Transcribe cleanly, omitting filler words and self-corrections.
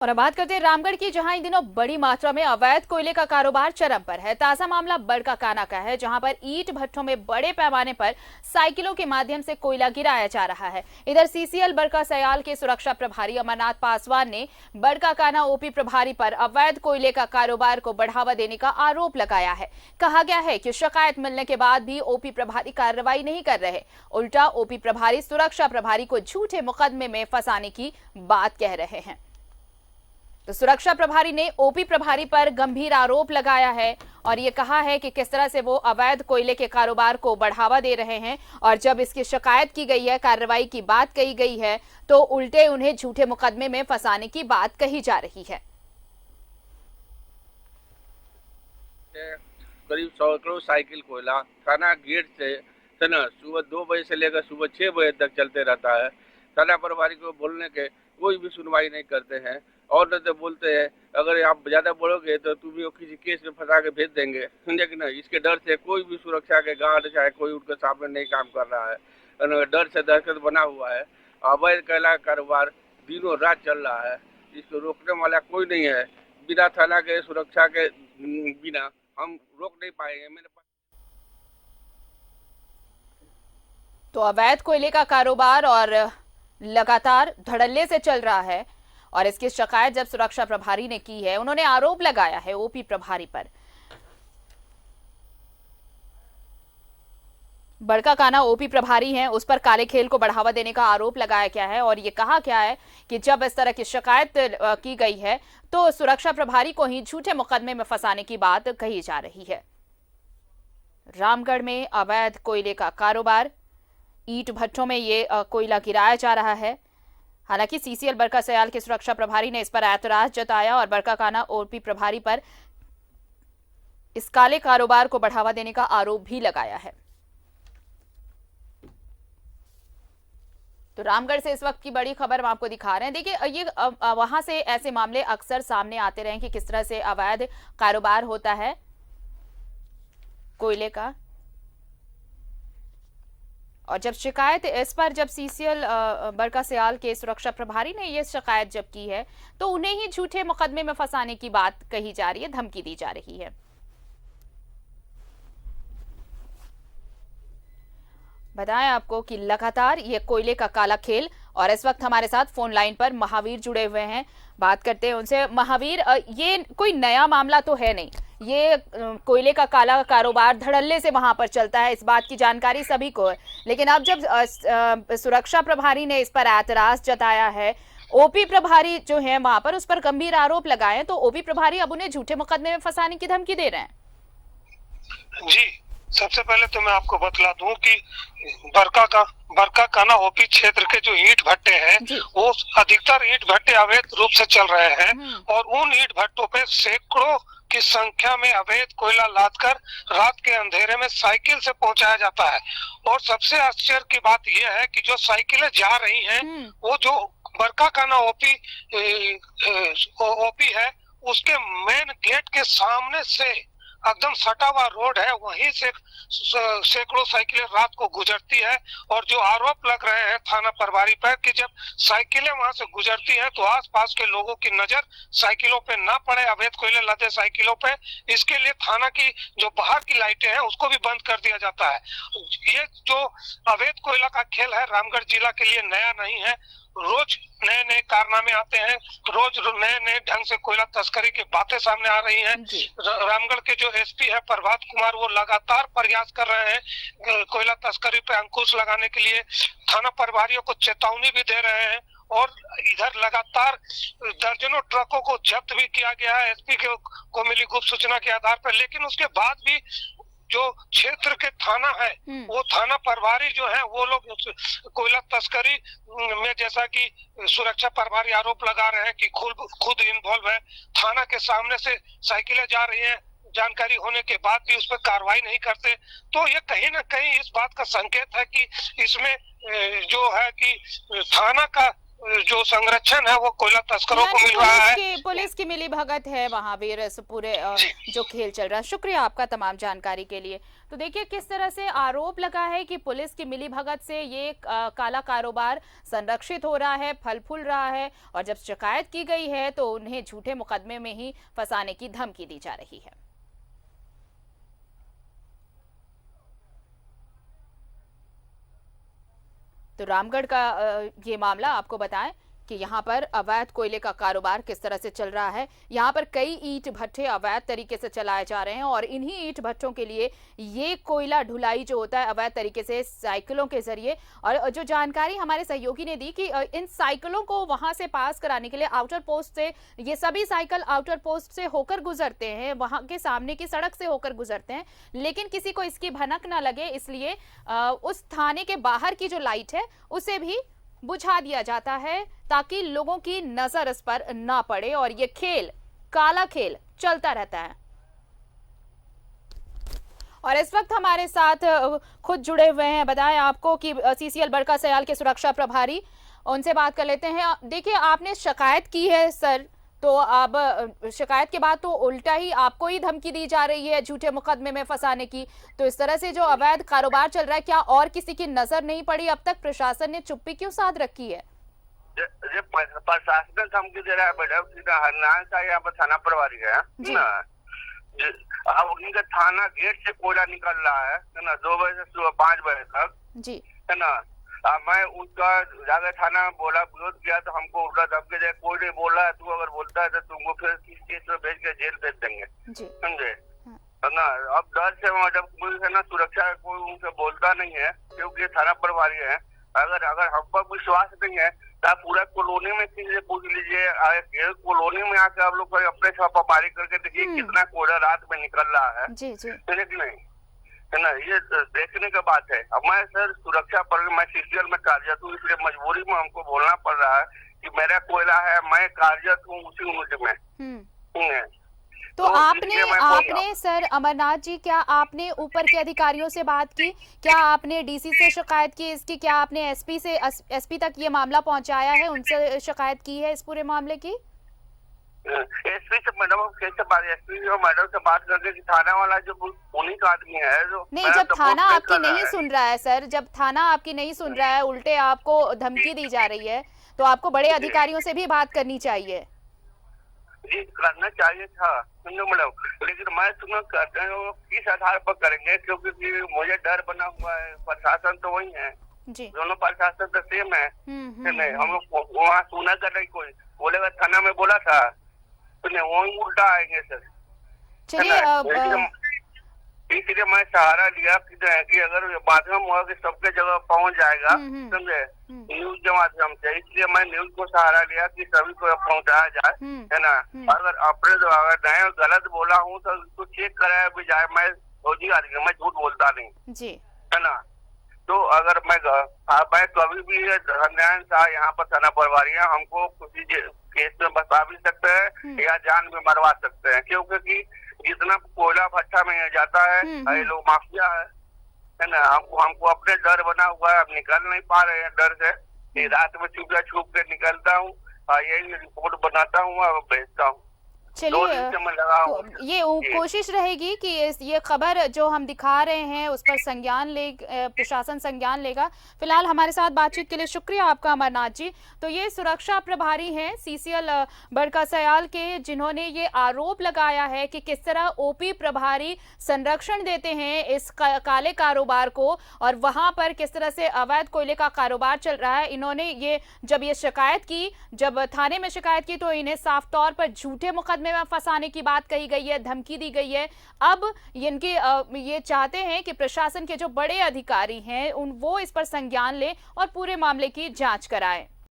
और अब बात करते हैं रामगढ़ की, जहां इन दिनों बड़ी मात्रा में अवैध कोयले का कारोबार चरम पर है। ताजा मामला बड़काकाना का है, जहां पर ईंट भट्ठों में बड़े पैमाने पर साइकिलों के माध्यम से कोयला गिराया जा रहा है। इधर सीसीएल बड़का सयाल के सुरक्षा प्रभारी अमरनाथ पासवान ने बड़काकाना ओपी प्रभारी पर अवैध कोयले का कारोबार को बढ़ावा देने का आरोप लगाया है। कहा गया है कि शिकायत मिलने के बाद भी ओपी प्रभारी कार्रवाई नहीं कर रहे, उल्टा ओपी प्रभारी सुरक्षा प्रभारी को झूठे मुकदमे में फंसाने की बात कह रहे हैं। तो सुरक्षा प्रभारी ने ओपी प्रभारी पर गंभीर आरोप लगाया है और ये कहा है कि किस तरह से वो अवैध कोयले के कारोबार को बढ़ावा दे रहे हैं, और जब इसकी शिकायत की गई है, कार्रवाई की बात कही गई है, तो उल्टे उन्हें झूठे मुकदमे में फंसाने की बात कही जा रही है। करीब 100 किलो साइकिल कोयला थाना गेट से ना सुबह 2 बजे से लेकर सुबह 6 बजे तक चलते रहता है। थाना प्रभारी को बोलने के कोई भी सुनवाई नहीं करते हैं, और न तो बोलते हैं अगर आप ज्यादा बोलोगे तो तुम्हें किसी केस में फंसा के भेज देंगे, समझे कि नहीं। इसके डर से कोई भी सुरक्षा के गार्ड चाहे कोई उनके सामने नहीं काम कर रहा है। डर से दहशत बना हुआ है। अवैध कोयला कारोबार दिनों रात चल रहा है, इसको रोकने वाला कोई नहीं है। बिना थाना के सुरक्षा के बिना हम रोक नहीं पाएंगे। मेरे पास तो अवैध कोयले का कारोबार और लगातार धड़ल्ले से चल रहा है, और इसकी शिकायत जब सुरक्षा प्रभारी ने की है, उन्होंने आरोप लगाया है ओपी प्रभारी पर। बड़काकाना ओपी प्रभारी हैं, उस पर काले खेल को बढ़ावा देने का आरोप लगाया गया है, और ये कहा गया है कि जब इस तरह की शिकायत की गई है तो सुरक्षा प्रभारी को ही झूठे मुकदमे में फंसाने की बात कही जा रही है। रामगढ़ में अवैध कोयले का कारोबार, ईंट भट्ठों में ये कोयला गिराया जा रहा है। हालांकि सीसीएल बड़का सयाल के सुरक्षा प्रभारी ने इस पर ऐतराज जताया और बड़काकाना ओपी प्रभारी पर इस काले कारोबार को बढ़ावा देने का आरोप भी लगाया है। तो रामगढ़ से इस वक्त की बड़ी खबर हम आपको दिखा रहे हैं। देखिए, ये वहां से ऐसे मामले अक्सर सामने आते रहे कि किस तरह से अवैध कारोबार होता है कोयले का, और जब शिकायत इस पर जब सीसीएल बड़का सयाल के सुरक्षा प्रभारी ने ये शिकायत जब की है, तो उन्हें ही झूठे मुकदमे में फंसाने की बात कही जा रही है, धमकी दी जा रही है। बताएं आपको कि लगातार ये कोयले का काला खेल, और इस वक्त हमारे साथ फोन लाइन पर महावीर जुड़े हुए हैं, बात करते हैं उनसे। महावीर, ये कोई नया मामला तो है नहीं, ये कोयले का काला कारोबार धड़ल्ले से वहां पर चलता है, इस बात की जानकारी सभी को है। लेकिन अब जब सुरक्षा प्रभारी ने इस पर ऐतराज जताया है, ओपी प्रभारी जो है वहां पर उस पर गंभीर आरोप लगाए हैं, तो ओपी प्रभारी अब उन्हें झूठे मुकदमे में फंसाने की धमकी दे रहे हैं। जी, सबसे पहले तो मैं आपको बतला दूं कि बड़काकाना ओपी क्षेत्र के जो ईंट भट्टे हैं, वो अधिकतर ईंट भट्टे अवैध रूप से चल रहे हैं, और उन ईंट भट्टों पे सैकड़ों की संख्या में अवैध कोयला लादकर रात के अंधेरे में साइकिल से पहुंचाया जाता है। और सबसे आश्चर्य की बात यह है कि जो साइकिलें जा रही हैं, वो जो बड़काकाना ओपी है, उसके मेन गेट के सामने से एकदम सटा हुआ रोड है, वहीं से सैकड़ों साइकिलें रात को गुजरती है। और जो आरोप लग रहे हैं थाना प्रभारी पर कि जब साइकिलें वहां से गुजरती हैं तो आसपास के लोगों की नजर साइकिलों पे ना पड़े, अवैध कोयले लदे साइकिलों पे, इसके लिए थाना की जो बाहर की लाइटें हैं उसको भी बंद कर दिया जाता है। ये जो अवैध कोयला का खेल है रामगढ़ जिला के लिए नया नहीं है। रोज नए नए कारनामे आते हैं, रोज नए नए ढंग से कोयला तस्करी की बातें सामने आ रही हैं। रामगढ़ के जो एसपी है प्रभात कुमार, वो लगातार प्रयास कर रहे हैं कोयला तस्करी पे अंकुश लगाने के लिए, थाना प्रभारियों को चेतावनी भी दे रहे हैं, और इधर लगातार दर्जनों ट्रकों को जब्त भी किया गया है एसपी को मिली गुप्त सूचना के आधार पर। लेकिन उसके बाद भी जो क्षेत्र के थाना है, वो थाना प्रभारी जो है, वो लोग कोयला तस्करी में, जैसा कि सुरक्षा प्रभारी आरोप लगा रहे हैं कि खुद इन्वॉल्व है। थाना के सामने से साइकिलें जा रही हैं, जानकारी होने के बाद भी उस पर कार्रवाई नहीं करते। तो ये कहीं ना कहीं इस बात का संकेत है कि इसमें जो है कि थाना का जो संरक्षण है वो कोयला तस्करों को मिल रहा है। पुलिस की मिली भगत है वहाँ वीर इस पूरे जो खेल चल रहा है। शुक्रिया आपका तमाम जानकारी के लिए। तो देखिए किस तरह से आरोप लगा है कि पुलिस की मिली भगत से ये काला कारोबार संरक्षित हो रहा है, फल फूल रहा है, और जब शिकायत की गई है तो उन्हें झूठे मुकदमे में ही फंसाने की धमकी दी जा रही है। तो रामगढ़ का ये मामला आपको बताएं कि यहाँ पर अवैध कोयले का कारोबार किस तरह से चल रहा है। यहाँ पर कई ईंट भट्टे अवैध तरीके से चलाए जा रहे हैं और इन्हीं ईंट भट्टों के लिए ये कोयला ढुलाई जो होता है अवैध तरीके से साइकिलों के जरिए, और जो जानकारी हमारे सहयोगी ने दी कि इन साइकिलों को वहां से पास कराने के लिए आउटर पोस्ट से, ये सभी साइकिल आउटर पोस्ट से होकर गुजरते हैं, वहां के सामने की सड़क से होकर गुजरते हैं, लेकिन किसी को इसकी भनक ना लगे इसलिए उस थाने के बाहर की जो लाइट है उसे भी बुझा दिया जाता है ताकि लोगों की नजर इस पर ना पड़े और ये खेल, काला खेल चलता रहता है। और इस वक्त हमारे साथ खुद जुड़े हुए हैं, बताएं आपको कि सीसीएल बड़का सयाल के सुरक्षा प्रभारी, उनसे बात कर लेते हैं। देखिए आपने शिकायत की है सर, तो अब शिकायत के बाद तो उल्टा ही आपको ही धमकी दी जा रही है झूठे मुकदमे में फंसाने की। तो इस तरह से जो अवैध कारोबार चल रहा है, क्या और किसी की नजर नहीं पड़ी? अब तक प्रशासन ने चुप्पी क्यों साध रखी है? प्रशासन धमकी दे रहा है मैडम, हरनान साहब यहाँ पर थाना प्रभारी है ना, अब उन्हीं का थाना गेट से कोयला निकल रहा है ना, 2 बजे से सुबह 5 बजे तक जी, है ना। मैं उसका जाकर थाना में बोला, विरोध किया तो हमको उल्टा धमकी दे, कोई नहीं बोल रहा है, तू अगर बोलता है तो तुमको फिर किस केस में भेज के जेल भेज देंगे, समझे ना। अब डर से मैडम पुलिस है ना, सुरक्षा कोई उनसे बोलता नहीं है क्योंकि थाना प्रभारी है। अगर हम पर विश्वास नहीं है तो पूरा कॉलोनी में किसी से पूछ लीजिए, कॉलोनी में आके आप लोग अपने छापामारी करके देखिए कितना कोयला रात में निकल रहा है, नहीं है ना, ये देखने का बात है। अब मैं सर सुरक्षा पर मैं सीसीएल में कार्यरत हूँ, इसलिए मजबूरी में हमको बोलना पड़ रहा है कि मेरा कोयला है, मैं कार्यरत हूँ उसी यूनिट में। तो आपने सर अमरनाथ जी, क्या आपने ऊपर के अधिकारियों से बात की? क्या आपने डीसी से शिकायत की इसकी? क्या आपने एसपी तक ये मामला पहुंचाया है, उनसे शिकायत की है इस पूरे मामले की? एसपी से मैडम मैडम से बात करके कि थाना वाला जो उन्हीं का आदमी है जो नहीं, जब थाना आपकी नहीं सुन रहा है सर, जब थाना आपकी नहीं सुन रहा है, उल्टे आपको धमकी दी जा रही है, तो आपको बड़े अधिकारियों से भी बात करनी चाहिए। जी करना चाहिए था सुनो मैडम, लेकिन मैं तुम्हें कहते हैं किस आधार पर करेंगे, क्योंकि मुझे डर बना हुआ है। प्रशासन तो वही है जी, दोनों प्रशासन तो सेम है। नहीं हम लोग वहाँ सुना कर रही, कोई बोलेगा थाना में बोला था तो नहीं, वही उल्टा आएंगे सर। चलिए इसलिए मैं सहारा लिया कि अगर माध्यम हुआ कि सबके जगह पहुंच जाएगा, समझे, न्यूज के माध्यम से, इसलिए मैं न्यूज को सहारा लिया कि सभी को पहुंचाया जाए, है ना। अगर अपने अगर नए गलत बोला हूँ तो उसको चेक कराया भी जाए। मैं फौजी आदमी, मैं झूठ बोलता नहीं जी, है ना। तो अगर मैं कभी भी हरनारायण शाह यहाँ पर थाना प्रभारी है, हमको किसी केस में बता भी सकते हैं या जान भी मरवा सकते हैं, क्योंकि जितना कोयला भट्टा में जाता है ये लोग माफिया है ना। हमको अपने डर बना हुआ है, अब निकल नहीं पा रहे हैं डर से। रात में छुप के निकलता हूँ, यही रिपोर्ट बनाता हूँ और भेजता हूँ। चलिए ये कोशिश रहेगी कि ये खबर जो हम दिखा रहे हैं उस पर प्रशासन संज्ञान लेगा। फिलहाल हमारे साथ बातचीत के लिए शुक्रिया आपका अमरनाथ जी। तो ये सुरक्षा प्रभारी हैं सीसीएल बड़का सयाल के, जिन्होंने ये आरोप लगाया है कि किस तरह ओपी प्रभारी संरक्षण देते हैं इस काले कारोबार को, और वहां पर किस तरह से अवैध कोयले का कारोबार चल रहा है। इन्होंने जब ये शिकायत की, जब थाने में शिकायत की, तो इन्हें साफ तौर पर झूठे मुकदमे में फंसाने की बात कही गई है, धमकी दी गई है। अब ये चाहते हैं कि प्रशासन के जो बड़े अधिकारी हैं वो इस पर संज्ञान लें और पूरे मामले की जांच कराएं।